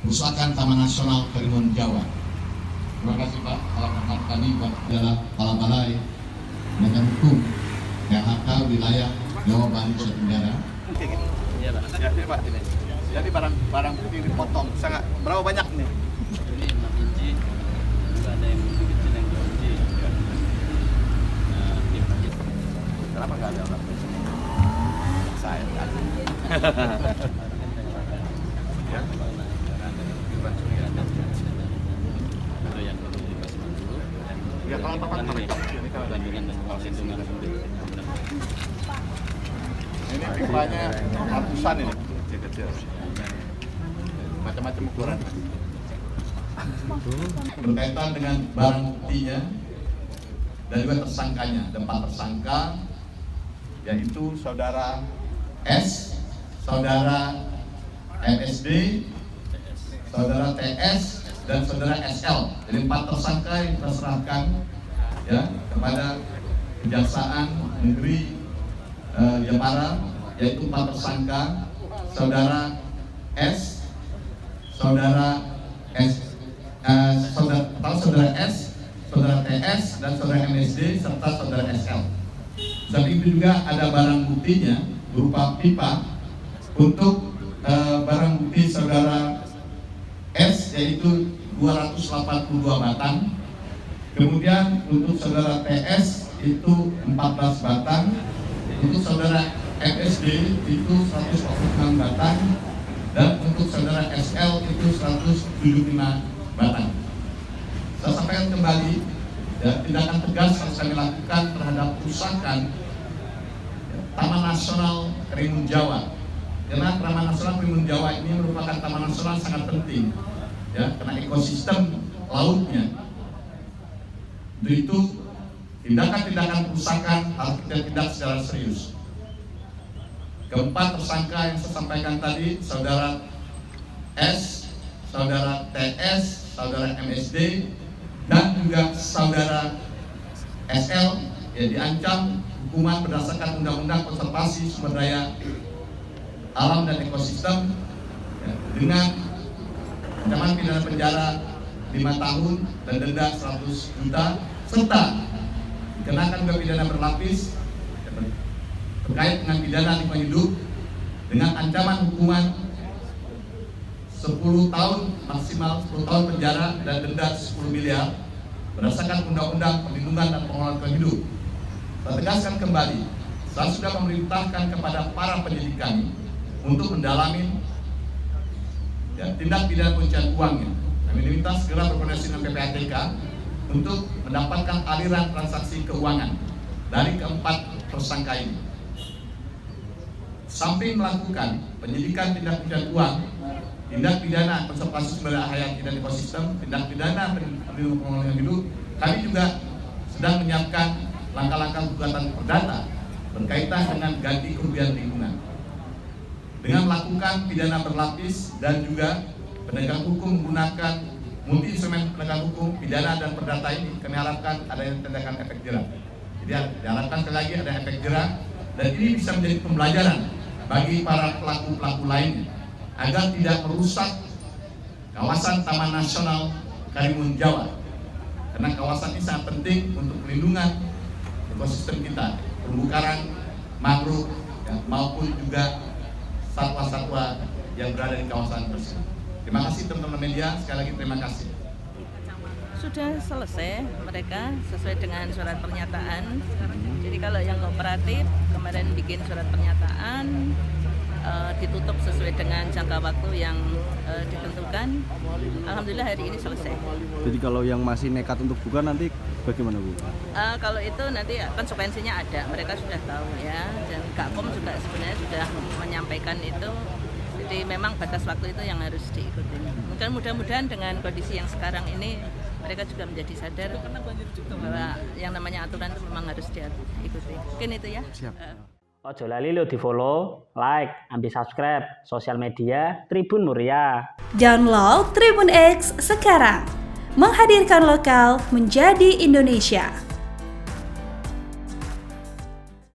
kerusakan Taman Nasional Karimun Jawa. Terima kasih Pak, salam hormat kami adalah Kepala Balai Penegakan Hukum PHK wilayah Jawa Bali Nusa Tenggara. Iya Pak. Ya, Pak ini. Jadi barang bukti dipotong sangat berapa banyak nih? Ini 6 inci, juga ada yang lebih kecil yang 2 inci. Nah, Kenapa nggak ada orang? Saya kan. Ya. Itu yang perlu dipasang dulu. Ya kalau tempat ini bandingan dengan perlindungan ini pipanya ratusan ini kecil-kecil. Macam-macam ukuran. Berkaitan dengan barang buktinya dan juga tersangkanya, ada 4 tersangka, Yaitu saudara S, saudara MSD, saudara TS, dan saudara SL. Jadi 4 tersangka yang kita serahkan ya kepada Kejaksaan Negeri Jepara, yaitu 4 tersangka, saudara S, saudara S, saudara S, saudara TS, dan saudara MSD serta saudara SL. Dan itu juga ada barang buktinya berupa pipa untuk barang bukti saudara S, yaitu 282 batang. Kemudian untuk saudara TS itu 14 batang. Untuk saudara MSD itu 146 batang. Dan untuk saudara SL itu 175 batang. Saya sampaikan kembali, ya, tindakan tegas harus kami lakukan terhadap kerusakan Taman Nasional Karimun Jawa. Karena Taman Nasional Karimun Jawa ini merupakan taman nasional sangat penting, ya, karena ekosistem lautnya. Untuk itu, tindakan-tindakan kerusakan harus kita tindak secara serius. Keempat tersangka yang saya sampaikan tadi, saudara S, saudara TS, saudara MSD, dan juga saudara SL, ya, diancam hukuman berdasarkan Undang-Undang Konservasi Sumber Daya Alam dan Ekosistem, ya, dengan ancaman pidana penjara 5 tahun dan denda 100 juta, serta dikenakan juga pidana berlapis terkait dengan pidana lingkungan hidup dengan ancaman hukuman 10 tahun maksimal 10 tahun penjara dan denda 10 miliar berdasarkan Undang-Undang Perlindungan dan Pengelolaan Lingkungan Hidup. Saya tegaskan kembali, saya sudah memerintahkan kepada para penyidik kami untuk mendalami, ya, tindak pidana pencucian uangnya. Kami diminta segera berkoordinasi dengan PPATK untuk mendapatkan aliran transaksi keuangan dari keempat tersangka ini. Samping melakukan penyidikan tindak pencucian uang, tindak pidana konservasi sumber daya hayati dan ekosistem, tindak pidana perlindungan pengelolaan hidup, kami juga sedang menyiapkan langkah-langkah gugatan perdata berkaitan dengan ganti kerugian lingkungan. Dengan melakukan pidana berlapis dan juga penegak hukum menggunakan multi instrumen penegak hukum, pidana dan perdata ini, kami harapkan adanya tindakan efek jerah. Jadi diharapkan sekali lagi ada efek jerah, dan ini bisa menjadi pembelajaran bagi para pelaku-pelaku lainnya agar tidak merusak kawasan Taman Nasional Karimun Jawa. Karena kawasan ini sangat penting untuk pelindungan ekosistem kita, terumbu karang, mangrove, ya, maupun juga satwa-satwa yang berada di kawasan tersebut. Terima kasih teman-teman media, sekali lagi terima kasih. Sudah selesai mereka sesuai dengan surat pernyataan. Jadi kalau yang kooperatif kemarin bikin surat pernyataan, ditutup sesuai dengan jangka waktu yang ditentukan. Alhamdulillah hari ini selesai. Jadi kalau yang masih nekat untuk buka nanti bagaimana Bu? Kalau itu nanti konsekuensinya ada, mereka sudah tahu ya. Dan Gakom juga sebenarnya sudah menyampaikan itu. Jadi memang batas waktu itu yang harus diikuti. Mudah-mudahan dengan kondisi yang sekarang ini mereka juga menjadi sadar bahwa yang namanya aturan itu memang harus diikuti. Mungkin itu ya. Siap. Ojo lali lo di follow, like, ambil subscribe sosial media Tribun Muria. Download Tribun X sekarang, menghadirkan lokal menjadi Indonesia.